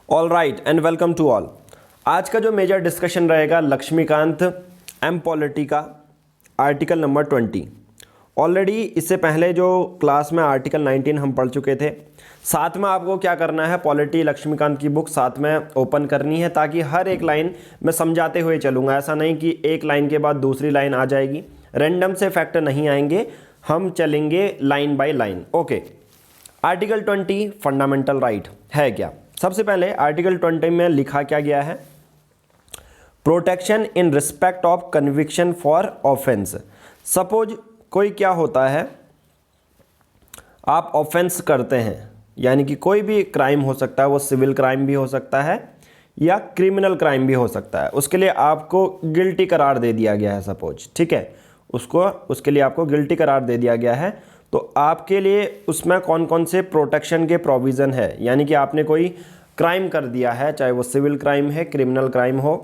All right and welcome to all. आज का जो मेजर डिस्कशन रहेगा लक्ष्मीकांत एम पॉलिटी का आर्टिकल नंबर 20। ऑलरेडी इससे पहले जो क्लास में आर्टिकल 19 हम पढ़ चुके थे। साथ में आपको क्या करना है, पॉलिटी लक्ष्मीकांत की बुक साथ में ओपन करनी है ताकि हर एक लाइन मैं समझाते हुए चलूँगा। ऐसा नहीं कि एक लाइन के बाद दूसरी लाइन आ जाएगी, रैंडम से फैक्टर नहीं आएंगे, हम चलेंगे line by line. Okay, article 20 fundamental right है क्या। सबसे पहले आर्टिकल 20 में लिखा क्या गया है, protection in respect of conviction for offence. Suppose कोई क्या होता है, आप ऑफेंस करते हैं, यानी कि कोई भी क्राइम हो सकता है, वो सिविल क्राइम भी हो सकता है या क्रिमिनल क्राइम भी हो सकता है। उसके लिए आपको गिल्टी करार दे दिया गया है सपोज, ठीक है, उसके लिए आपको गिल्टी करार दे दिया गया है। तो आपके लिए उसमें कौन कौन से प्रोटेक्शन के प्रोविज़न है, यानी कि आपने कोई क्राइम कर दिया है, चाहे वो सिविल क्राइम है, क्रिमिनल क्राइम हो,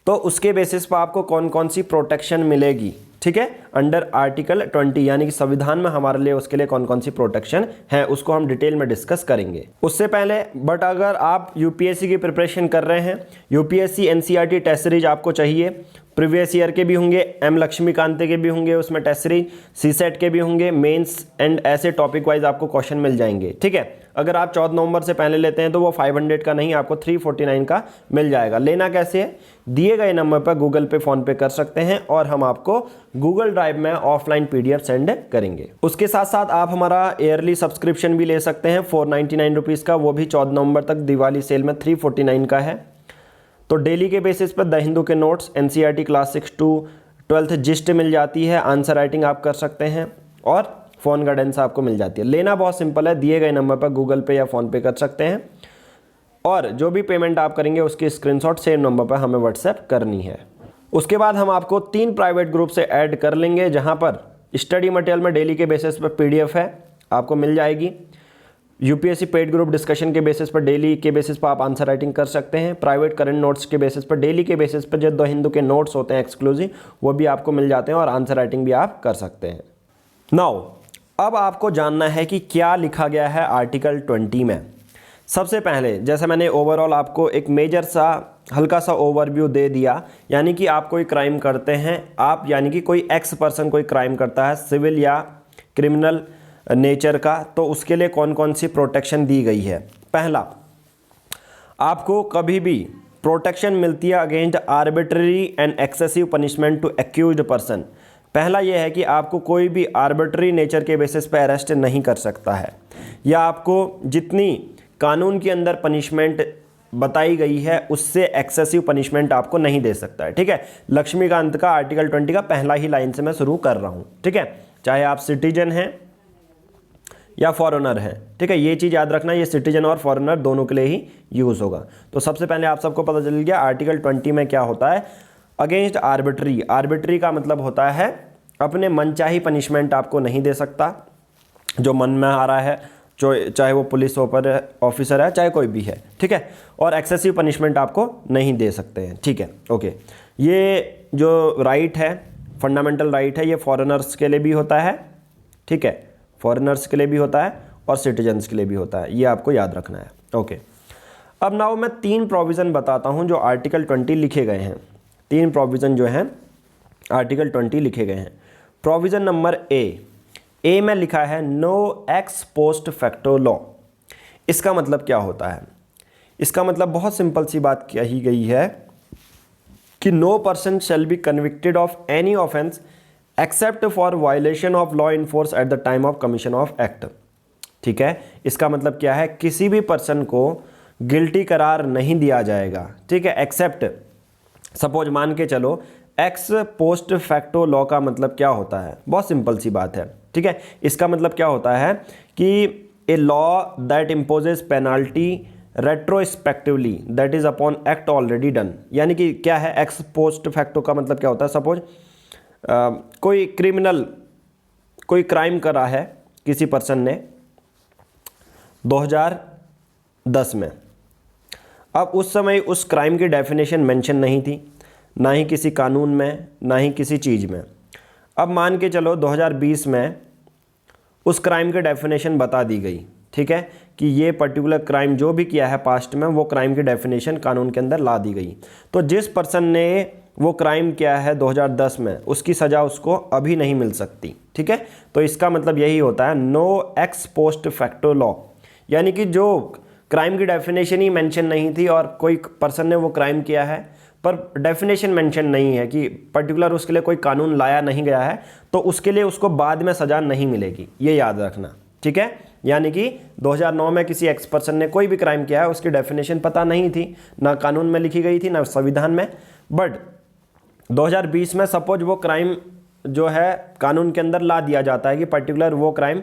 तो उसके बेसिस पर आपको कौन कौन सी प्रोटेक्शन मिलेगी, ठीक है, अंडर आर्टिकल 20, यानी कि संविधान में हमारे लिए उसके लिए कौन कौन सी प्रोटेक्शन है, उसको हम डिटेल में डिस्कस करेंगे। उससे पहले बट अगर आप यूपीएससी की प्रिपरेशन कर रहे हैं, यूपीएससी एनसीईआरटी टेस्ट सीरीज आपको चाहिए, प्रीवियस ईयर के भी होंगे, एम लक्ष्मीकांत के भी होंगे, उसमें टेस्ट सीरीज, सीसेट के भी होंगे, मेंस एंड ऐसे टॉपिक वाइज आपको क्वेश्चन मिल जाएंगे, ठीक है। अगर आप 14 नवंबर से पहले लेते हैं तो वो 500 का नहीं, आपको 349 का मिल जाएगा। लेना कैसे है, दिए गए नंबर पर गूगल पे, फोन पे कर सकते हैं और हम आपको गूगल ड्राइव में ऑफलाइन पीडीएफ सेंड करेंगे। उसके साथ साथ आप हमारा ईयरली सब्सक्रिप्शन भी ले सकते हैं 499 रुपीज़ का, वो भी 14 नवंबर तक दिवाली सेल में 349 का है। तो डेली के बेसिस पर द हिंदू के notes, NCERT class 6 to 12 gist मिल जाती है, आंसर राइटिंग आप कर सकते हैं और फ़ोन गाइडेंस आपको मिल जाती है। लेना बहुत सिंपल है, दिए गए नंबर पर गूगल पे या फ़ोन पे कर सकते हैं और जो भी पेमेंट आप करेंगे उसकी स्क्रीनशॉट सेम नंबर पर हमें व्हाट्सएप करनी है। उसके बाद हम आपको 3 प्राइवेट ग्रुप से ऐड कर लेंगे, जहाँ पर स्टडी मटेरियल में डेली के बेसिस पर पीडीएफ है आपको मिल जाएगी। यूपीएससी पेड ग्रुप डिस्कशन के बेसिस पर डेली के बेसिस पर आप आंसर राइटिंग कर सकते हैं। प्राइवेट करंट नोट्स के बेसिस पर डेली के बेसिस पर जो द हिंदू के नोट्स होते हैं एक्सक्लूसिव, वो भी आपको मिल जाते हैं और आंसर राइटिंग भी आप कर सकते हैं। नाउ अब आपको जानना है कि क्या लिखा गया है आर्टिकल 20 में। सबसे पहले जैसे मैंने ओवरऑल आपको एक मेजर सा हल्का सा ओवरव्यू दे दिया, यानी कि आप कोई क्राइम करते हैं, आप यानी कि कोई एक्स पर्सन कोई क्राइम करता है सिविल या क्रिमिनल नेचर का, तो उसके लिए कौन कौन सी प्रोटेक्शन दी गई है। पहला, आपको कभी भी प्रोटेक्शन मिलती है against arbitrary and excessive punishment to accused person. पहला यह है कि आपको कोई भी आर्बिट्ररी नेचर के बेसिस पर अरेस्ट नहीं कर सकता है, या आपको जितनी कानून के अंदर पनिशमेंट बताई गई है उससे एक्सेसिव पनिशमेंट आपको नहीं दे सकता है, ठीक है। लक्ष्मीकांत का आर्टिकल 20 का पहला ही लाइन से मैं शुरू कर रहा हूँ, ठीक है, चाहे आप सिटीजन हैं या फॉरेनर है, ठीक है, ये चीज़ याद रखना, ये सिटीजन और फॉरेनर दोनों के लिए ही यूज़ होगा। तो सबसे पहले आप सबको पता चल गया आर्टिकल 20 में क्या होता है, अगेंस्ट आर्बिट्री। आर्बिट्री का मतलब होता है अपने मनचाही पनिशमेंट आपको नहीं दे सकता, जो मन में आ रहा है, जो चाहे वो पुलिस ऑफिसर है, चाहे कोई भी है, ठीक है, और एक्सेसिव पनिशमेंट आपको नहीं दे सकते हैं, ठीक है। ओके, ये जो राइट है, फंडामेंटल राइट है, ये फॉरेनर्स के लिए भी होता है, ठीक है, फॉरेनर्स के लिए भी होता है और सिटीजन्स के लिए भी होता है, ये आपको याद रखना है। ओके, अब नाउ मैं 3 प्रोविज़न बताता हूँ जो आर्टिकल 20 लिखे गए हैं। 3 प्रोविज़न जो हैं आर्टिकल 20 लिखे गए हैं। प्रोविज़न नंबर ए में लिखा है no ex post facto law. इसका मतलब क्या होता है, इसका मतलब बहुत सिंपल सी बात कही गई है कि no person shall be convicted of any offence except for violation of law in force at the time of commission of act, ठीक है। इसका मतलब क्या है, किसी भी पर्सन को गिल्टी करार नहीं दिया जाएगा, ठीक है, एक्सेप्ट, सपोज मान के चलो एक्स पोस्ट फैक्टो लॉ का मतलब क्या होता है, बहुत सिंपल सी बात है, ठीक है। इसका मतलब क्या होता है कि a law that imposes penalty retrospectively that is upon act already done. यानी कि क्या है, एक्स पोस्ट फैक्टो का मतलब क्या होता है, सपोज कोई क्रिमिनल कोई क्राइम करा है किसी पर्सन ने 2010 में, अब उस समय उस क्राइम की डेफिनेशन मेंशन नहीं थी, ना ही किसी कानून में, ना ही किसी चीज़ में। अब मान के चलो 2020 में उस क्राइम की डेफिनेशन बता दी गई, ठीक है, कि ये पर्टिकुलर क्राइम जो भी किया है पास्ट में वो क्राइम की डेफिनेशन कानून के अंदर ला दी गई। तो जिस पर्सन ने वो क्राइम किया है 2010 में, उसकी सज़ा उसको अभी नहीं मिल सकती। ठीक है, तो इसका मतलब यही होता है no ex post facto law, यानी कि जो क्राइम की डेफिनेशन ही मेंशन नहीं थी और कोई पर्सन ने वो क्राइम किया है पर डेफिनेशन मेंशन नहीं है कि पर्टिकुलर उसके लिए कोई कानून लाया नहीं गया है, तो उसके लिए उसको बाद में सज़ा नहीं मिलेगी, ये याद रखना। ठीक है, यानी कि 2009 में किसी एक्स पर्सन ने कोई भी क्राइम किया है, उसकी डेफिनेशन पता नहीं थी, ना कानून में लिखी गई थी ना संविधान में, बट 2020 में सपोज वो क्राइम जो है कानून के अंदर ला दिया जाता है कि पर्टिकुलर वो क्राइम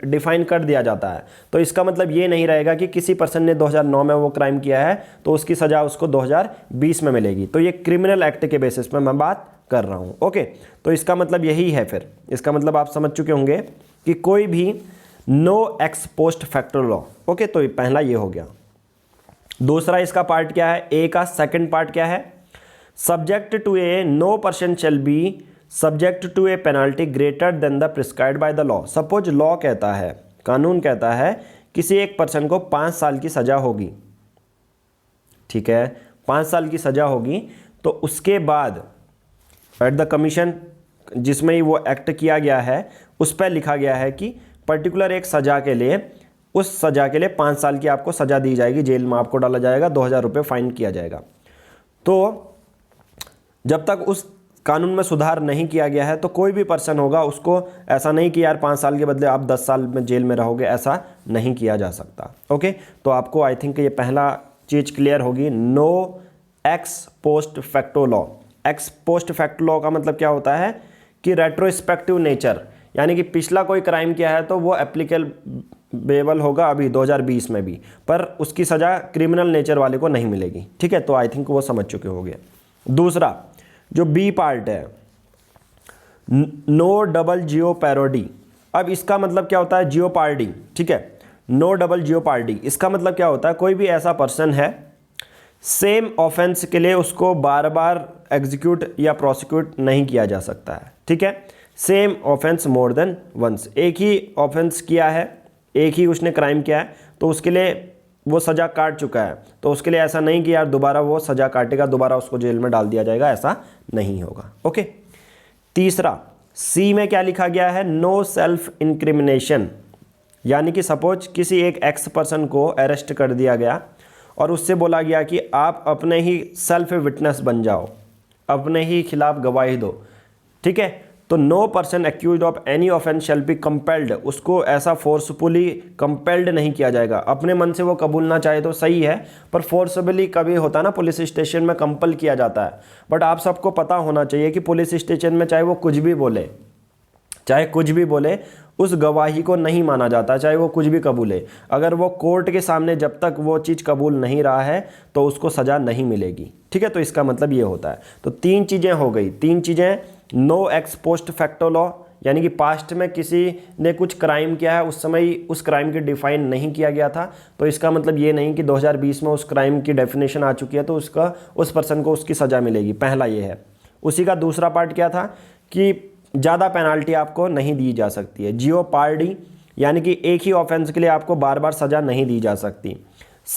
डिफाइन कर दिया जाता है। तो इसका मतलब ये नहीं रहेगा कि किसी पर्सन ने 2009 में वो क्राइम किया है तो उसकी सज़ा उसको 2020 में मिलेगी। तो ये क्रिमिनल एक्ट के बेसिस पे मैं बात कर रहा हूँ। ओके, तो इसका मतलब यही है, फिर इसका मतलब आप समझ चुके होंगे कि कोई भी no ex post facto law. Okay, तो पहला ये हो गया। दूसरा इसका पार्ट क्या है, ए का सेकंड पार्ट क्या है, subject to a no person shall be subject to a penalty greater than the prescribed by the law. Suppose law कहता है, कानून कहता है किसी एक पर्सन को 5 साल की सज़ा होगी। ठीक है, 5 साल की सज़ा होगी, तो उसके बाद एट द कमीशन जिसमें ही वो एक्ट किया गया है उस पर लिखा गया है कि पर्टिकुलर एक सज़ा के लिए, उस सज़ा के लिए 5 साल की आपको सज़ा दी जाएगी, जेल में आपको डाला जाएगा, 2000 रुपये फाइन किया जाएगा। तो जब तक उस कानून में सुधार नहीं किया गया है तो कोई भी पर्सन होगा उसको ऐसा नहीं कि यार 5 साल के बदले आप 10 साल में जेल में रहोगे, ऐसा नहीं किया जा सकता। ओके, तो आपको आई थिंक ये पहला चीज़ क्लियर होगी, no ex post facto law. Ex post facto law का मतलब क्या होता है कि रेट्रोस्पेक्टिव नेचर, यानी कि पिछला कोई क्राइम किया है तो वो एप्लीकेबल होगा अभी 2020 में भी, पर उसकी सज़ा क्रिमिनल नेचर वाले को नहीं मिलेगी। ठीक है, तो आई थिंक वो समझ चुके होंगे। दूसरा जो बी पार्ट है, नो डबल जियो पैरोडी। अब इसका मतलब क्या होता है, जियो पार्डी। ठीक है, नो डबल जियो पार्डी, इसका मतलब क्या होता है, कोई भी ऐसा पर्सन है सेम ऑफेंस के लिए उसको बार बार एग्जीक्यूट या प्रोसिक्यूट नहीं किया जा सकता है। ठीक है, same offence more than once, एक ही ऑफेंस किया है, एक ही उसने क्राइम किया है तो उसके लिए वो सज़ा काट चुका है, तो उसके लिए ऐसा नहीं कि यार दोबारा वो सज़ा काटेगा, दोबारा उसको जेल में डाल दिया जाएगा, ऐसा नहीं होगा। ओके, तीसरा सी में क्या लिखा गया है, नो सेल्फ इंक्रिमिनेशन, यानी कि सपोज किसी एक एक्स पर्सन को अरेस्ट कर दिया गया और उससे बोला गया कि आप अपने ही सेल्फ विटनेस बन जाओ, अपने ही खिलाफ गवाही दो। ठीक है, तो no person accuse of any offence shall be compelled, उसको ऐसा फोर्सफुली कंपेल्ड नहीं किया जाएगा। अपने मन से वो कबूलना चाहे तो सही है, पर फोर्सफुली कभी होता है ना, पुलिस स्टेशन में कंपल किया जाता है। बट आप सबको पता होना चाहिए कि पुलिस स्टेशन में चाहे वो कुछ भी बोले, चाहे कुछ भी बोले, उस गवाही को नहीं माना जाता, चाहे वो कुछ भी कबूले। अगर वो कोर्ट के सामने जब तक वो चीज़ कबूल नहीं रहा है तो उसको सज़ा नहीं मिलेगी। ठीक है, तो इसका मतलब ये होता है। तो 3 चीज़ें हो गई, 3 चीज़ें, no ex post facto law, यानी कि पास्ट में किसी ने कुछ क्राइम किया है, उस समय उस क्राइम की डिफाइन नहीं किया गया था, तो इसका मतलब ये नहीं कि 2020 में उस क्राइम की डेफिनेशन आ चुकी है तो उसका उस पर्सन को उसकी सज़ा मिलेगी। पहला ये है। उसी का दूसरा पार्ट क्या था कि ज़्यादा पेनाल्टी आपको नहीं दी जा सकती है। जियो पार्डी, यानी कि एक ही ऑफेंस के लिए आपको बार बार सज़ा नहीं दी जा सकती।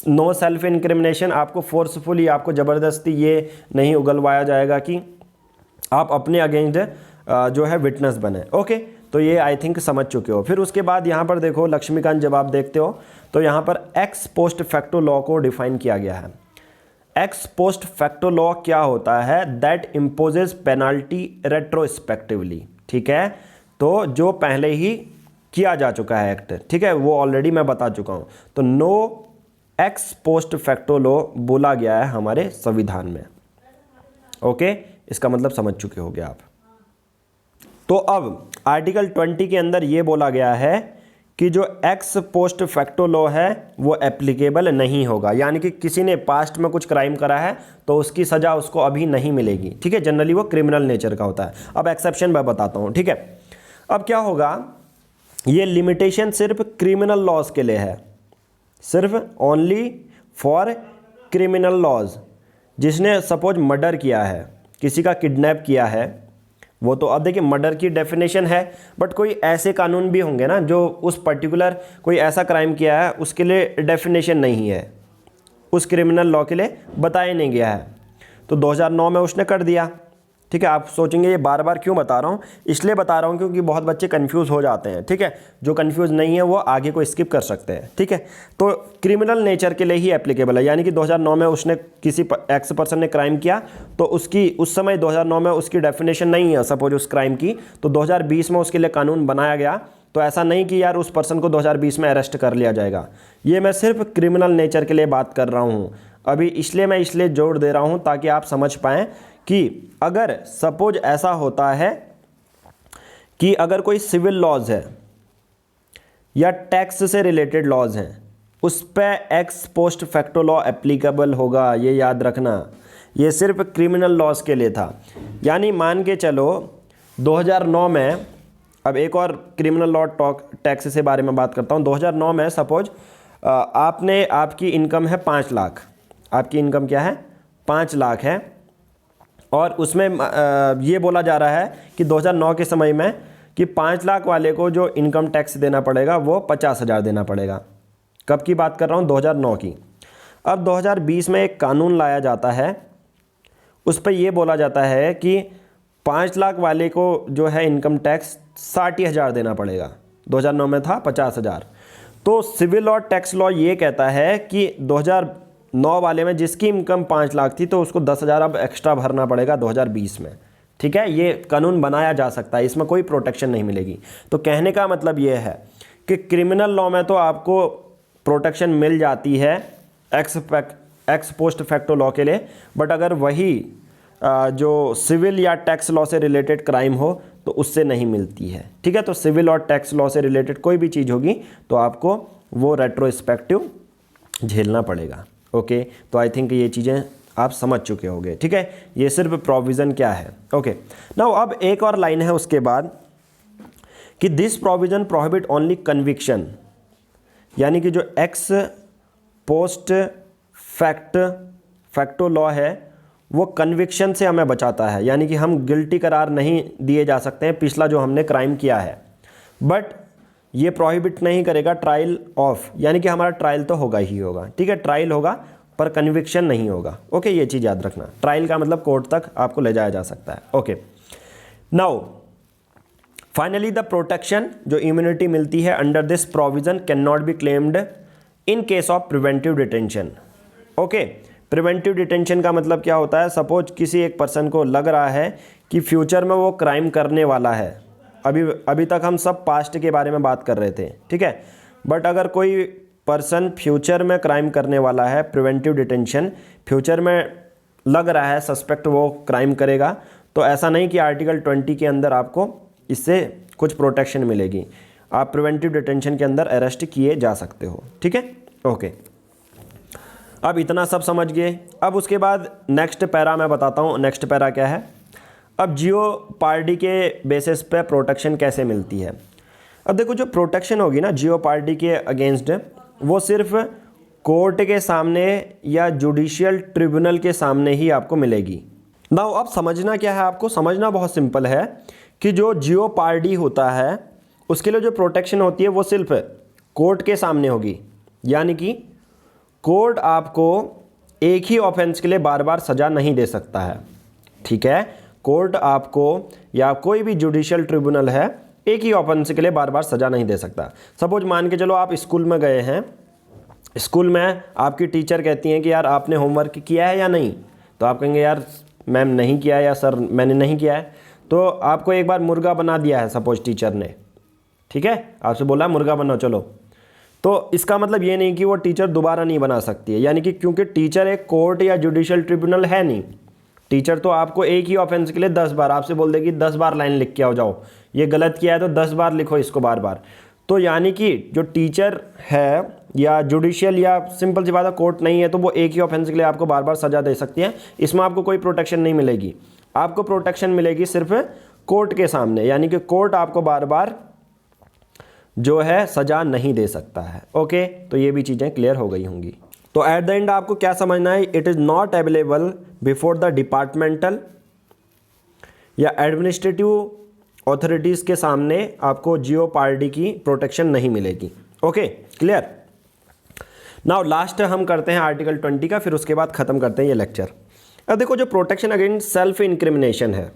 नो सेल्फ इंक्रिमिनेशन, आपको फोर्सफुली, आपको ज़बरदस्ती ये नहीं उगलवाया जाएगा कि आप अपने अगेंस्ट जो है विटनेस बने। ओके, तो ये आई थिंक समझ चुके हो। फिर उसके बाद यहाँ पर देखो लक्ष्मीकांत, जब आप देखते हो तो यहाँ पर एक्स पोस्ट फैक्टो लॉ को डिफाइन किया गया है। एक्स पोस्ट फैक्टो लॉ क्या होता है, दैट इम्पोजेस पेनाल्टी रेट्रोस्पेक्टिवली। ठीक है, तो जो पहले ही किया जा चुका है एक्ट, ठीक है, वो ऑलरेडी मैं बता चुका हूँ। तो no ex post facto law बोला गया है हमारे संविधान में। ओके, इसका मतलब समझ चुके होगे आप। तो अब आर्टिकल 20 के अंदर ये बोला गया है कि जो एक्स पोस्ट फैक्टो लॉ है वो एप्लीकेबल नहीं होगा, यानी कि किसी ने पास्ट में कुछ क्राइम करा है तो उसकी सज़ा उसको अभी नहीं मिलेगी। ठीक है, जनरली वो क्रिमिनल नेचर का होता है। अब एक्सेप्शन मैं बताता हूँ। ठीक है, अब क्या होगा, ये लिमिटेशन सिर्फ क्रिमिनल लॉज के लिए है, सिर्फ ओनली फॉर क्रिमिनल लॉज। जिसने सपोज मर्डर किया है, किसी का किडनैप किया है, वो तो अब देखिए मर्डर की डेफिनेशन है, बट कोई ऐसे कानून भी होंगे ना जो उस पर्टिकुलर कोई ऐसा क्राइम किया है उसके लिए डेफिनेशन नहीं है, उस क्रिमिनल लॉ के लिए बताया नहीं गया है। तो 2009 में उसने कर दिया। ठीक है, आप सोचेंगे ये बार बार क्यों बता रहा हूँ, इसलिए बता रहा हूँ क्योंकि बहुत बच्चे कंफ्यूज हो जाते हैं। ठीक है, जो कंफ्यूज नहीं है वो आगे को स्किप कर सकते हैं। ठीक है, तो क्रिमिनल नेचर के लिए ही एप्लीकेबल है, यानी कि 2009 में उसने किसी एक्स पर्सन ने क्राइम किया तो उसकी उस समय 2009 में उसकी डेफिनेशन नहीं है सपोज उस क्राइम की, तो 2020 में उसके लिए कानून बनाया गया। तो ऐसा नहीं कि यार उस पर्सन को 2020 में अरेस्ट कर लिया जाएगा, ये मैं सिर्फ क्रिमिनल नेचर के लिए बात कर रहा हूँ अभी, इसलिए जोर दे रहा हूँ ताकि आप समझ पाएँ कि अगर सपोज ऐसा होता है कि अगर कोई सिविल लॉज है या टैक्स से रिलेटेड लॉज हैं उस पर x post facto law applicable होगा, ये याद रखना। ये सिर्फ क्रिमिनल लॉज के लिए था, यानी मान के चलो 2009 में, अब एक और क्रिमिनल लॉ टैक्स से बारे में बात करता हूँ। 2009 में सपोज आपकी इनकम है 5 लाख, आपकी इनकम क्या है 5 लाख है, और उसमें ये बोला जा रहा है कि 2009 के समय में कि 5 लाख वाले को जो इनकम टैक्स देना पड़ेगा वो 50,000 देना पड़ेगा। कब की बात कर रहा हूँ, 2009 की। अब 2020 में एक कानून लाया जाता है, उस पर यह बोला जाता है कि 5 लाख वाले को जो है इनकम टैक्स 60,000 देना पड़ेगा। 2009 में था 50,000। तो सिविल और टैक्स लॉ ये कहता है कि 2009 वाले में जिसकी इनकम 5 लाख थी तो उसको 10,000 अब एक्स्ट्रा भरना पड़ेगा 2020 में। ठीक है, ये कानून बनाया जा सकता है, इसमें कोई प्रोटेक्शन नहीं मिलेगी। तो कहने का मतलब ये है कि क्रिमिनल लॉ में तो आपको प्रोटेक्शन मिल जाती है एक्स पोस्ट फैक्टो लॉ के लिए, बट अगर वही जो सिविल या टैक्स लॉ से रिलेटेड क्राइम हो तो उससे नहीं मिलती है। ठीक है, तो सिविल और टैक्स लॉ से रिलेटेड कोई भी चीज़ होगी तो आपको वो रेट्रोस्पेक्टिव झेलना पड़ेगा। ओके, तो आई थिंक ये चीज़ें आप समझ चुके होंगे। ठीक है, ये सिर्फ प्रोविज़न क्या है। ओके, नाउ अब एक और लाइन है उसके बाद कि this provision prohibit only conviction, यानी कि जो एक्स पोस्ट फैक्टो लॉ है वो कन्विक्शन से हमें बचाता है, यानी कि हम गिल्टी करार नहीं दिए जा सकते हैं पिछला जो हमने क्राइम किया है, बट ये प्रोहिबिट नहीं करेगा ट्रायल ऑफ, यानी कि हमारा ट्रायल तो होगा ही होगा। ठीक है, ट्रायल होगा पर कन्विक्शन नहीं होगा। ओके, ये चीज़ याद रखना, ट्रायल का मतलब कोर्ट तक आपको ले जाया जा सकता है। Okay, now finally the protection जो इम्यूनिटी मिलती है under this provision can not be claimed in case of preventive detention. Okay, preventive detention का मतलब क्या होता है, सपोज किसी एक पर्सन को लग रहा है कि फ्यूचर में वो क्राइम करने वाला है, अभी तक हम सब पास्ट के बारे में बात कर रहे थे। ठीक है, बट अगर कोई पर्सन फ्यूचर में क्राइम करने वाला है, प्रिवेंटिव डिटेंशन, फ्यूचर में लग रहा है सस्पेक्ट वो क्राइम करेगा, तो ऐसा नहीं कि आर्टिकल 20 के अंदर आपको इससे कुछ प्रोटेक्शन मिलेगी, आप प्रिवेंटिव डिटेंशन के अंदर अरेस्ट किए जा सकते हो। ठीक है, ओके, अब इतना सब समझ गए। अब उसके बाद नेक्स्ट पैरा मैं बताता हूँ, नेक्स्ट पैरा क्या है। अब जियोपार्डी के बेसिस पे प्रोटेक्शन कैसे मिलती है। अब देखो, जो प्रोटेक्शन होगी ना जियोपार्डी के अगेंस्ट, वो सिर्फ कोर्ट के सामने या जुडिशियल ट्रिब्यूनल के सामने ही आपको मिलेगी। नाउ अब समझना क्या है, आपको समझना बहुत सिंपल है कि जो जियोपार्डी होता है उसके लिए जो प्रोटेक्शन होती है वो सिर्फ कोर्ट के सामने होगी, यानी कि कोर्ट आपको एक ही ऑफेंस के लिए बार बार सज़ा नहीं दे सकता है। ठीक है, कोर्ट आपको या कोई भी जुडिशियल ट्रिब्यूनल है एक ही ऑफेंस के लिए बार बार सज़ा नहीं दे सकता। सपोज मान के चलो आप स्कूल में गए हैं, स्कूल में आपकी टीचर कहती हैं कि यार आपने होमवर्क किया है या नहीं, तो आप कहेंगे यार मैम नहीं किया है या सर मैंने नहीं किया है, तो आपको एक बार मुर्गा बना दिया है सपोज टीचर ने। ठीक है, आपसे बोला मुर्गा बनाओ चलो, तो इसका मतलब ये नहीं कि वो टीचर दोबारा नहीं बना सकती है, यानी कि क्योंकि टीचर एक कोर्ट या जुडिशियल ट्रिब्यूनल है नहीं। टीचर तो आपको एक ही ऑफेंस के लिए 10 बार आपसे बोल देगी 10 बार लाइन लिख के आओ, जाओ ये गलत किया है तो 10 बार लिखो इसको बार बार। तो यानी कि जो टीचर है या जुडिशियल या सिंपल सी बात है कोर्ट नहीं है, तो वो एक ही ऑफेंस के लिए आपको बार बार सज़ा दे सकती है। इसमें आपको कोई प्रोटेक्शन नहीं मिलेगी, आपको प्रोटेक्शन मिलेगी सिर्फ कोर्ट के सामने, यानी कि कोर्ट आपको बार बार जो है सज़ा नहीं दे सकता है। ओके, तो ये भी चीज़ें क्लियर हो गई होंगी। तो एट द एंड आपको क्या समझना है, it is not available before the departmental, या एडमिनिस्ट्रेटिव ऑथोरिटीज़ के सामने आपको जियोपार्डी की प्रोटेक्शन नहीं मिलेगी। Okay, clear. नाउ लास्ट हम करते हैं आर्टिकल 20 का, फिर उसके बाद ख़त्म करते हैं ये लेक्चर। अब देखो, जो प्रोटेक्शन अगेंस्ट सेल्फ इंक्रिमिनेशन है,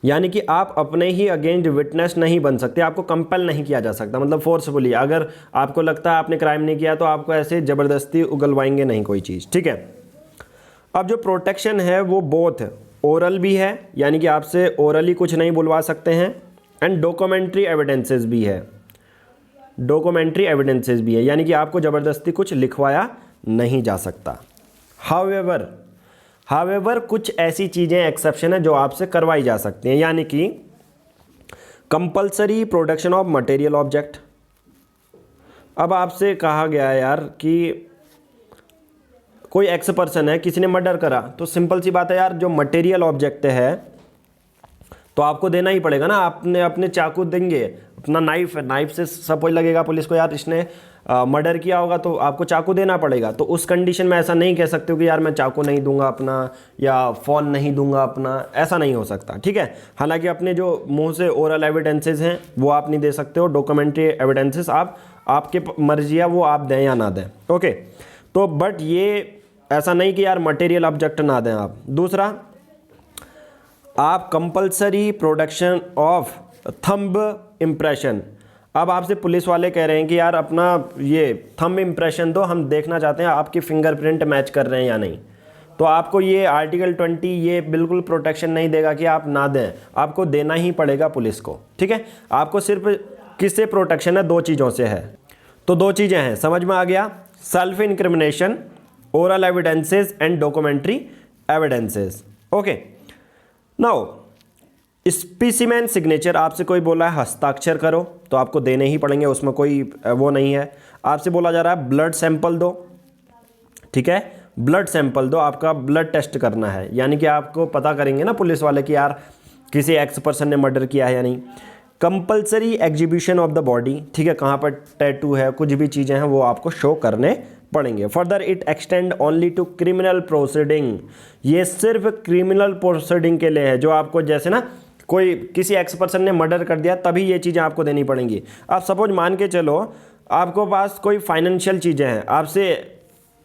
यानी कि आप अपने ही अगेंस्ट विटनेस नहीं बन सकते, आपको कंपेल नहीं किया जा सकता, मतलब फोर्सफुली। अगर आपको लगता है आपने क्राइम नहीं किया तो आपको ऐसे ज़बरदस्ती उगलवाएंगे नहीं कोई चीज़, ठीक है। अब जो प्रोटेक्शन है वो बोथ ओरल भी है, यानी कि आपसे ओरली कुछ नहीं बुलवा सकते हैं, एंड डॉक्यूमेंट्री एविडेंसेस भी है। डॉक्यूमेंट्री एविडेंसेस भी है, यानी कि आपको ज़बरदस्ती कुछ लिखवाया नहीं जा सकता। हावेवर कुछ ऐसी चीज़ें एक्सेप्शन है जो आपसे करवाई जा सकती हैं, यानी कि compulsory production of material object. अब आपसे कहा गया है यार कि कोई एक्स पर्सन है, किसी ने मर्डर करा, तो सिंपल सी बात है यार, जो मटेरियल ऑब्जेक्ट है तो आपको देना ही पड़ेगा ना। आपने अपने चाकू देंगे, अपना नाइफ है, नाइफ से सपोज लगेगा पुलिस को यार इसने मर्डर किया होगा, तो आपको चाकू देना पड़ेगा। तो उस कंडीशन में ऐसा नहीं कह सकते हो कि यार मैं चाकू नहीं दूंगा अपना, या फ़ोन नहीं दूंगा अपना, ऐसा नहीं हो सकता, ठीक है। हालांकि अपने जो मुंह से ओरल एविडेंसेस हैं वो आप नहीं दे सकते हो, डॉक्यूमेंट्री एविडेंसेस आपके मर्जी है वो आप दें या ना दें, ओके। तो बट ये ऐसा नहीं कि यार मटेरियल ऑब्जेक्ट ना दें आप। दूसरा, आप compulsory production of thumb impression. अब आपसे पुलिस वाले कह रहे हैं कि यार अपना ये थंब इम्प्रेशन दो, हम देखना चाहते हैं आपकी फिंगरप्रिंट मैच कर रहे हैं या नहीं। तो आपको ये आर्टिकल 20 ये बिल्कुल प्रोटेक्शन नहीं देगा कि आप ना दें, आपको देना ही पड़ेगा पुलिस को, ठीक है। आपको सिर्फ किससे प्रोटेक्शन है, दो चीज़ों से है। तो दो चीज़ें हैं, समझ में आ गया, self incrimination, oral evidences and documentary evidences, okay. Now specimen signature, आपसे कोई बोला है हस्ताक्षर करो तो आपको देने ही पड़ेंगे, उसमें कोई वो नहीं है। आपसे बोला जा रहा है ब्लड सैंपल दो, ठीक है, ब्लड सैंपल दो, आपका ब्लड टेस्ट करना है, यानी कि आपको पता करेंगे ना पुलिस वाले कि यार किसी एक्स पर्सन ने मर्डर किया है या नहीं। Compulsory exhibition of the body, ठीक है, कहाँ पर टैटू है, कुछ भी चीज़ें हैं वो आपको शो करने पड़ेंगे। Further it extend only to criminal proceeding, ये सिर्फ क्रिमिनल प्रोसीडिंग के लिए है, जो आपको जैसे ना कोई किसी एक्स पर्सन ने मर्डर कर दिया तभी ये चीज़ें आपको देनी पड़ेंगी। आप सपोज मान के चलो आपको पास कोई फाइनेंशियल चीज़ें हैं, आपसे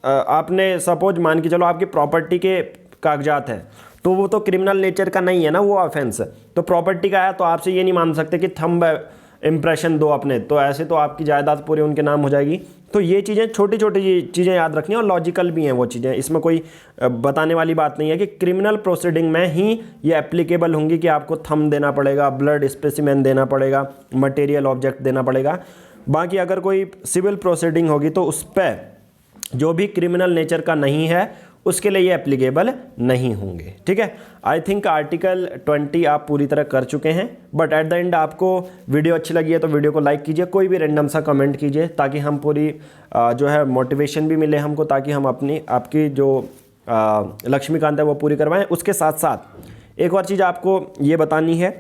आपने सपोज मान के चलो आपकी प्रॉपर्टी के कागजात हैं, तो वो तो क्रिमिनल नेचर का नहीं है ना वो ऑफेंस, तो प्रॉपर्टी का है, तो आपसे ये नहीं मान सकते कि थंब इम्प्रेशन दो अपने, तो ऐसे तो आपकी जायदाद पूरी उनके नाम हो जाएगी। तो ये चीज़ें छोटी छोटी चीज़ें याद रखनी और लॉजिकल भी हैं वो चीज़ें, इसमें कोई बताने वाली बात नहीं है कि क्रिमिनल प्रोसीडिंग में ही ये एप्लीकेबल होंगी कि आपको थंब देना पड़ेगा, ब्लड स्पेसिमेन देना पड़ेगा, मटेरियल ऑब्जेक्ट देना पड़ेगा। बाकी अगर कोई सिविल प्रोसीडिंग होगी तो उस पर जो भी क्रिमिनल नेचर का नहीं है उसके लिए ये एप्लीकेबल नहीं होंगे, ठीक है। आई थिंक आर्टिकल 20 आप पूरी तरह कर चुके हैं, बट एट द एंड आपको वीडियो अच्छी लगी है तो वीडियो को लाइक कीजिए, कोई भी रैंडम सा कमेंट कीजिए ताकि हम पूरी जो है मोटिवेशन भी मिले हमको, ताकि हम अपनी आपकी जो लक्ष्मीकांत है वो पूरी करवाएं। उसके साथ साथ एक और चीज़ आपको ये बतानी है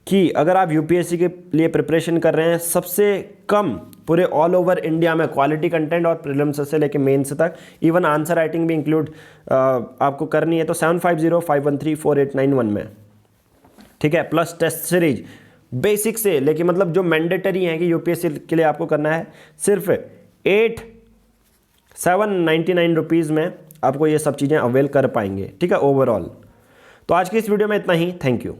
कि अगर आप यूपीएससी के लिए प्रिपरेशन कर रहे हैं, सबसे कम पूरे ऑल ओवर इंडिया में क्वालिटी कंटेंट और प्रीलिम्स से लेके मेंस तक, इवन आंसर राइटिंग भी इंक्लूड आपको करनी है, तो 7505134891 में, ठीक है, प्लस टेस्ट सीरीज बेसिक से लेके मतलब जो मैंडेटरी हैं कि यूपीएससी के लिए आपको करना है, सिर्फ 799 रुपीज़ में आपको ये सब चीज़ें अवेल कर पाएंगे, ठीक है, ओवरऑल। तो आज की इस वीडियो में इतना ही, थैंक यू।